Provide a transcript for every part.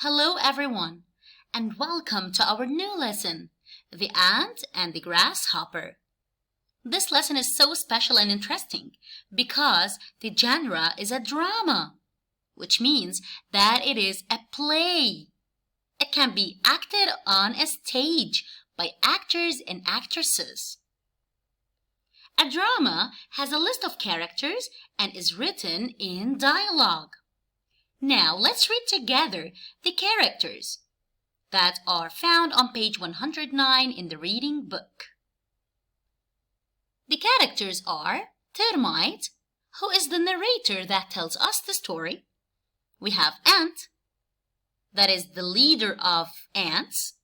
Hello everyone, and welcome to our new lesson, The Ant and the Grasshopper. This lesson is so special and interesting because the genre is a drama, which means that it is a play. It can be acted on a stage by actors and actresses. A drama has a list of characters and is written in dialogue. Now let's read together the characters that are found on page 109 in the reading book. The characters are Termite, who is the narrator that tells us the story. We have Ant, that is the leader of ants.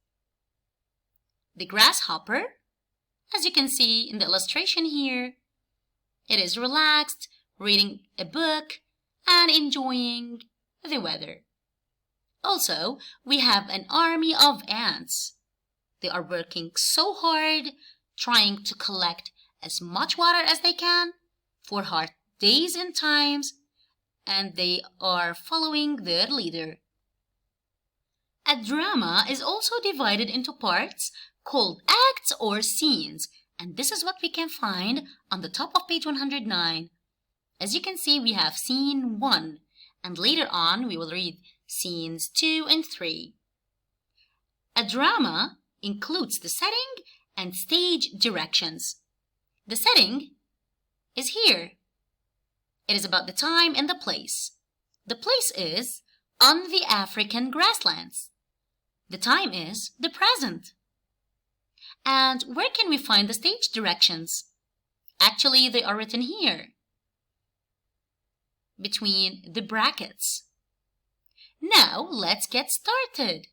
The Grasshopper, as you can see in the illustration here, it is relaxed, reading a book and enjoying the weather. Also, we have an army of ants. They are working so hard, trying to collect as much water as they can for hard days and times, and they are following their leader. A drama is also divided into parts called acts or scenes, and this is what we can find on the top of page 109. As you can see, we have scene 1. And later on, we will read scenes 2 and 3. A drama includes the setting and stage directions. The setting is here. It is about the time and the place. The place is on the African grasslands. The time is the present. And where can we find the stage directions? Actually, they are written here, between the brackets. Now, let's get started.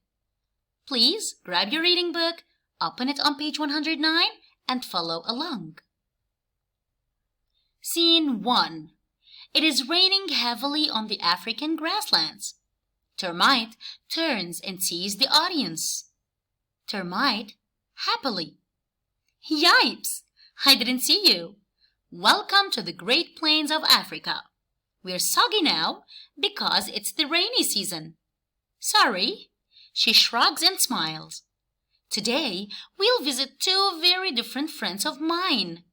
Please grab your reading book, open it on page 109, and follow along. Scene 1. It is raining heavily on the African grasslands. Termite turns and sees the audience. Termite, happily. Yipes! I didn't see you. Welcome to the Great Plains of Africa. We're soggy now because it's the rainy season. Sorry. She shrugs and smiles. Today, we'll visit two very different friends of mine,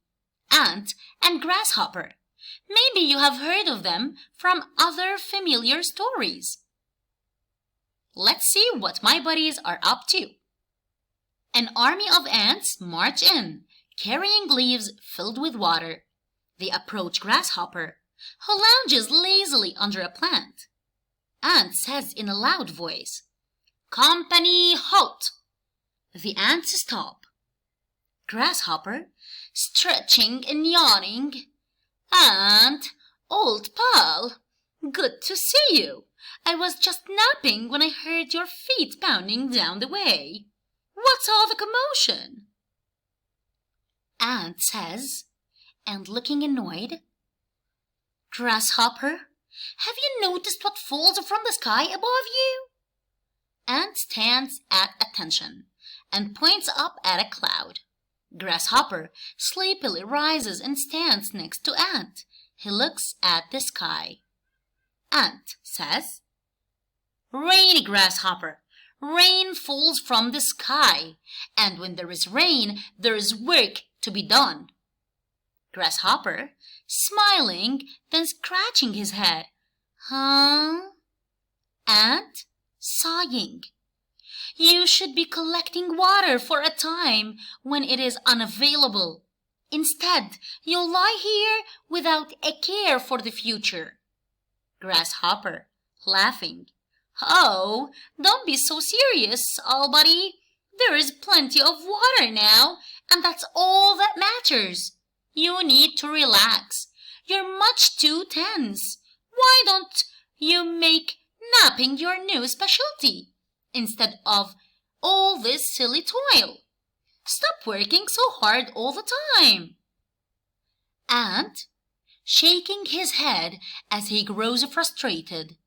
Ant and Grasshopper. Maybe you have heard of them from other familiar stories. Let's see what my buddies are up to. An army of ants march in, carrying leaves filled with water. They approach Grasshopper, who lounges lazily under a plant. Ant says in a loud voice, "Company, halt!" The ants stop. Grasshopper, stretching and yawning, "Ant, old pal, good to see you. I was just napping when I heard your feet pounding down the way. What's all the commotion?" Ant says, and looking annoyed, "Grasshopper, have you noticed what falls from the sky above you?" Ant stands at attention and points up at a cloud. Grasshopper sleepily rises and stands next to Ant. He looks at the sky. Ant says, "Rain, Grasshopper. Rain falls from the sky, and when there is rain, there is work to be done." Grasshopper, smiling, then scratching his head. "Huh?" Ant, sighing. "You should be collecting water for a time when it is unavailable. Instead, you'll lie here without a care for the future." Grasshopper, laughing. "Oh, don't be so serious, old buddy. There is plenty of water now, and that's all that matters. You need to relax. You're much too tense. Why don't you make napping your new specialty instead of all this silly toil? Stop working so hard all the time." Ant, shaking his head as he grows frustrated.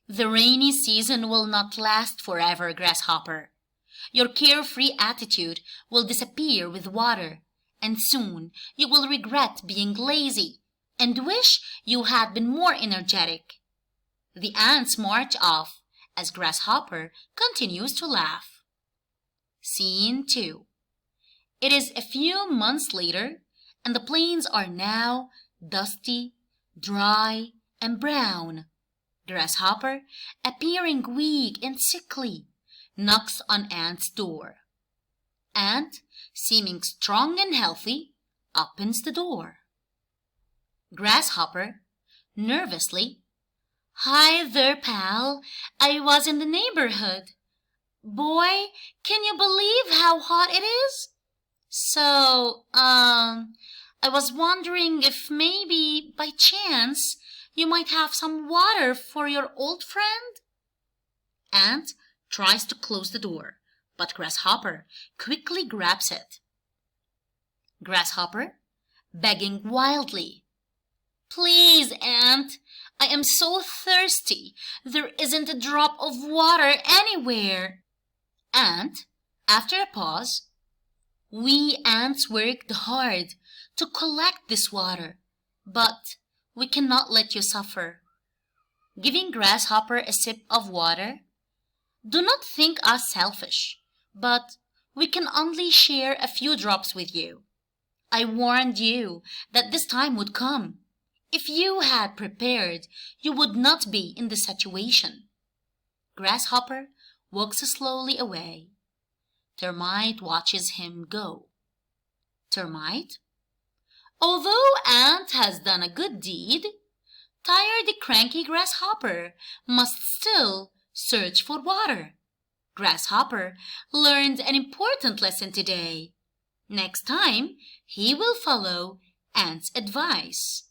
"The rainy season will not last forever, Grasshopper. Your carefree attitude will disappear with water, and soon you will regret being lazy and wish you had been more energetic." The ants march off, as Grasshopper continues to laugh. Scene 2. It is a few months later, and the plains are now dusty, dry, and brown. Grasshopper, appearing weak and sickly, knocks on Ant's door. Ant, seeming strong and healthy, opens the door. Grasshopper, nervously, "Hi there, pal. I was in the neighborhood. Boy, can you believe how hot it is? So, I was wondering if maybe, by chance, you might have some water for your old friend?" Ant tries to close the door, but Grasshopper quickly grabs it. Grasshopper, begging wildly, "Please, Ant, I am so thirsty. There isn't a drop of water anywhere." Ant, after a pause, "We ants worked hard to collect this water, but we cannot let you suffer." Giving Grasshopper a sip of water, "Do not think us selfish, but we can only share a few drops with you. I warned you that this time would come. If you had prepared, you would not be in this situation." Grasshopper walks slowly away. Termite watches him go. Termite, "Although Ant has done a good deed, tired cranky Grasshopper must still search for water. Grasshopper learned an important lesson today. Next time, he will follow Ant's advice."